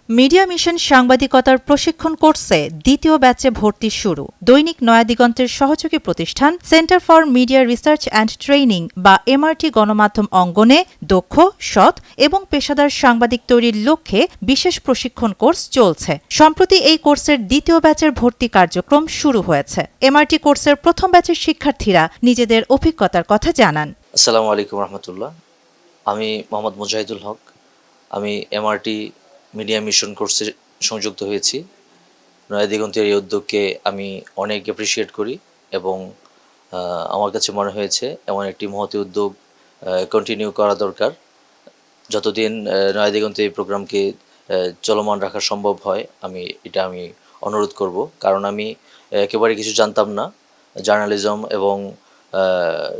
Media mission সাংবাদিকতার প্রশিক্ষণ কোর্সে দ্বিতীয় ব্যাচে ভর্তি শুরু। দৈনিক নয়া দিগন্তের সহযোগী প্রতিষ্ঠান centre for media research and training বা এমআরটি গণমাধ্যম অঙ্গনে দক্ষ, সৎ এবং পেশাদার সাংবাদিক তৈরির লক্ষ্যে বিশেষ প্রশিক্ষণ কোর্স চলছে। সম্প্রতি এই কোর্সের দ্বিতীয় ব্যাচের ভর্তি কার্যক্রম শুরু হয়েছে। এমআরটি কোর্সের প্রথম ব্যাচের শিক্ষার্থীরা নিজেদের অভিজ্ঞতার কথা জানান। আসসালামু আলাইকুম রহমতুল্লাহ। আমি মোহাম্মদ মুজাহিদুল হক। আমি এমআরটি মিডিয়া মিশন কোর্সে সংযুক্ত হয়েছি। নয়া দিগন্তের এই উদ্যোগকে আমি অনেক অ্যাপ্রিসিয়েট করি এবং আমার কাছে মনে হয়েছে এমন একটি মহতী উদ্যোগ কন্টিনিউ করা দরকার। যতদিন নয়া দিগন্তের এই প্রোগ্রামকে চলমান রাখা সম্ভব হয় আমি অনুরোধ করব, কারণ আমি একেবারে কিছু জানতাম না জার্নালিজম এবং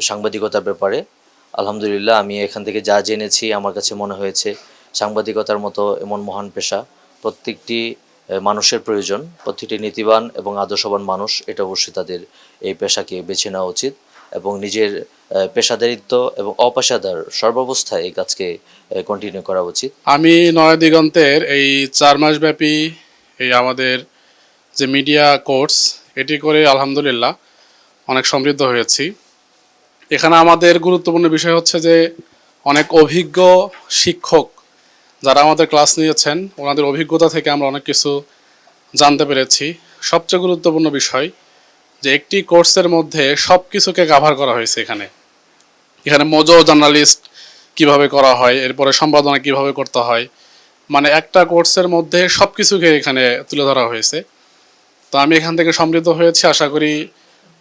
সাংবাদিকতার ব্যাপারে। আলহামদুলিল্লাহ আমি এখান থেকে যা জেনেছি আমার কাছে মনে হয়েছে সাংবাদিকতার মতো এমন মহান পেশা প্রত্যেকটি মানুষের প্রয়োজন। প্রত্যেকটি নীতিবান এবং আদর্শবান মানুষ এটা অবশ্যই তাদের এই পেশাকে বেছে নেওয়া উচিত এবং নিজের পেশাদারিত্ব এবং অপেশাদার সর্বাবস্থায় এই কাজকে কন্টিনিউ করা উচিত। আমি নয়া দিগন্তের এই 4 মাসব্যাপী এই আমাদের যে মিডিয়া কোর্স এটি করে আলহামদুলিল্লাহ অনেক সমৃদ্ধ হয়েছি। এখানে আমাদের গুরুত্বপূর্ণ বিষয় হচ্ছে যে অনেক অভিজ্ঞ শিক্ষক যারা আমাদের ক্লাস নিয়েছেন ওনাদের অভিজ্ঞতা থেকে আমরা অনেক কিছু জানতে পেরেছি। সবচেয়ে গুরুত্বপূর্ণ বিষয় যে একটি কোর্সের মধ্যে সব কিছুকে কাভার করা হয়েছে। এখানে মোজো জার্নালিস্ট কিভাবে করা হয়, এরপরে সম্পাদনা কিভাবে করতে হয়, মানে একটা কোর্সের মধ্যে সব কিছুকে এখানে তুলে ধরা হয়েছে। তো আমি এখান থেকে সমৃদ্ধ হয়েছি। আশা করি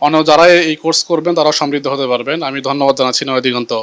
অন্য যারা এই কোর্স করবেন তারাও সমৃদ্ধ হতে পারবেন। আমি ধন্যবাদ জানাচ্ছি নয়া দিগন্ত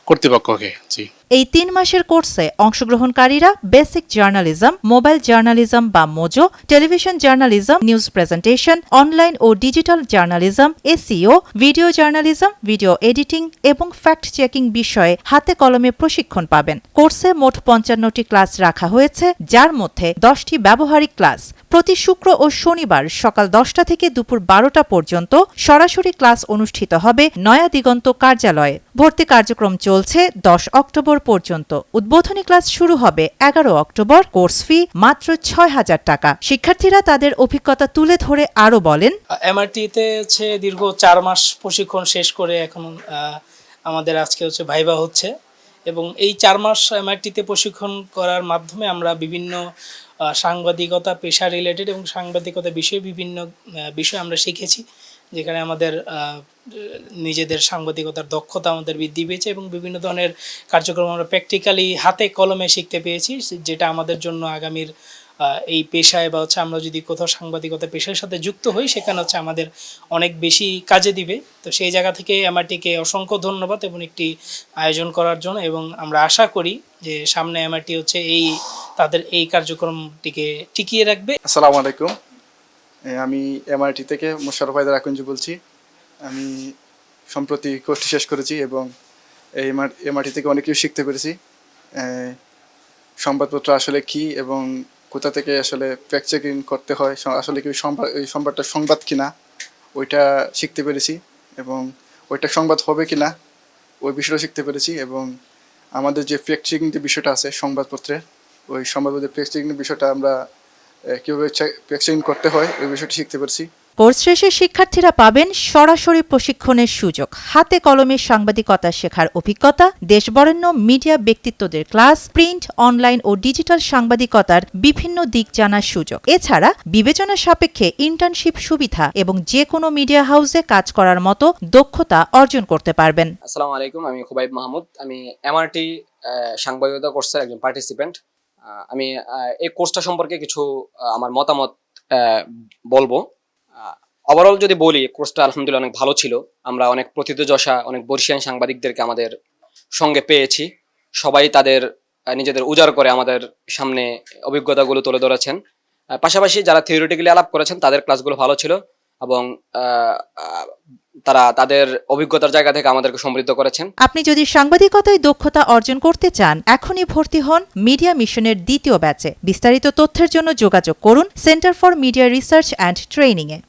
কর্তৃপক্ষকে। জি, এই 3 মাসের কোর্সে অংশগ্রহণকারীরা বেসিক জার্নালিজম, মোবাইল জার্নালিজম বা mojo, television journalism, news presentation, online ও digital journalism, SEO, video journalism, video editing এবং ফ্যাক্ট চেকিং বিষয়ে হাতে কলমে প্রশিক্ষণ পাবেন। কোর্সে মোট 55টি ক্লাস রাখা হয়েছে, যার মধ্যে 10টি ব্যবহারিক ক্লাস। প্রতি শুক্র ও শনিবার সকাল 10টা থেকে দুপুর 12টা পর্যন্ত সরাসরি ক্লাস অনুষ্ঠিত হবে নয়া দিগন্ত কার্যালয়ে। ভর্তি কার্যক্রম চলছে 10 অক্টোবর পর্যন্ত। উদ্বোধনী ক্লাস শুরু হবে 11 অক্টোবর। কোর্স ফি মাত্র 6,000 টাকা। শিক্ষার্থীরা তাদের অভিজ্ঞতা তুলে ধরে আরো বলেন, এমআরটিতে দীর্ঘ 4 মাস প্রশিক্ষণ শেষ করে এখন আমাদের আজকে ভাইবা হচ্ছে এবং এই 4 মাস এমআরটিতে প্রশিক্ষণ করার মাধ্যমে আমরা বিভিন্ন সাংবাদিকতা পেশা রিলেটেড এবং সাংবাদিকতা বিষয়ে বিভিন্ন বিষয় আমরা শিখেছি, যেখানে আমাদের নিজেদের সাংবাদিকতার দক্ষতা আমাদের বৃদ্ধি পেয়েছে এবং বিভিন্ন ধরনের কার্যক্রম আমরা প্র্যাকটিক্যালি হাতে কলমে শিখতে পেয়েছি, যেটা আমাদের জন্য আগামীর এই পেশায় বা আমরা যদি কোথাও সাংবাদিকতা পেশার সাথে যুক্ত হই সেখানে আমাদের অনেক বেশি কাজে দিবে। তো সেই জায়গা থেকে এমআরটিকে অসংখ্য ধন্যবাদ এবং একটি আয়োজন করার জন্য, এবং আমরা আশা করি যে সামনে এমআরটি তাদের এই কার্যক্রমটিকে টিকিয়ে রাখবে। আসসালামু আলাইকুম। আমি এমআরটি থেকে মোশাররফ হায়দার আকঞ্জু বলছি। আমি সম্প্রতি কোর্সটি শেষ করেছি এবং এই এমআরটি থেকে অনেক কিছু শিখতে পেরেছি। সংবাদপত্র আসলে কি এবং কোথা থেকে আসলে ফ্যাক্ট চেকিং করতে হয়, আসলে কি এই সংবাদটা সংবাদ কিনা ওইটা শিখতে পেরেছি এবং ওইটা সংবাদ হবে কিনা ওই বিষয়টা শিখতে পেরেছি এবং আমাদের যে ফ্যাক্ট চেকিং যে বিষয়টা আছে সংবাদপত্রের, ওই সংবাদপত্রের ফ্যাক্ট চেকিং বিষয়টা আমরা কীভাবে ফ্যাক্ট চেকিং করতে হয় ওই বিষয়টি শিখতে পেরেছি। কোর্স শেষে শিক্ষার্থীরা পাবেন সরাসরি প্রশিক্ষণের সুযোগ, হাতে কলমে সাংবাদিকতা শেখার অভিজ্ঞতা, দেশবরেণ্য মিডিয়া ব্যক্তিত্বদের ক্লাস, প্রিন্ট, অনলাইন ও ডিজিটাল সাংবাদিকতার বিভিন্ন দিক জানার সুযোগ। এছাড়া বিবেচনা সাপেক্ষে ইন্টার্নশিপ সুবিধা এবং যে কোনো মিডিয়া হাউসে কাজ করার মতো দক্ষতা অর্জন করতে পারবেন। আসসালামু আলাইকুম, আমি খুবাইব মাহমুদ। আমি এমআরটি সাংবাদিকতা কোর্সের একজন পার্টিসিপেন্ট। আমি এই কোর্সটা সম্পর্কে কিছু আমার মতামত বলবো। ওভারঅল যদি বলি, কোর্সটা আলহামদুলিল্লাহ অনেক ভালো ছিল। আমরা অনেক প্রথিতযশা, অনেক বর্ষিয়ান সাংবাদিকদেরকে আমাদের সঙ্গে পেয়েছি। সবাই তাদের নিজেদের উজাড় করে আমাদের সামনে অভিজ্ঞতাগুলো তুলে ধরেছেন। পাশাপাশি যারা থিওরিটিক্যালি আলাপ করেছেন তাদের ক্লাসগুলো ভালো ছিল এবং তারা তাদের অভিজ্ঞতার জায়গা থেকে আমাদেরকে সমৃদ্ধ করেছেন। আপনি যদি সাংবাদিকতায় দক্ষতা অর্জন করতে চান, এখনই ভর্তি হন মিডিয়া মিশনের দ্বিতীয় ব্যাচে। বিস্তারিত তথ্যের জন্য যোগাযোগ করুন centre for media research and training A.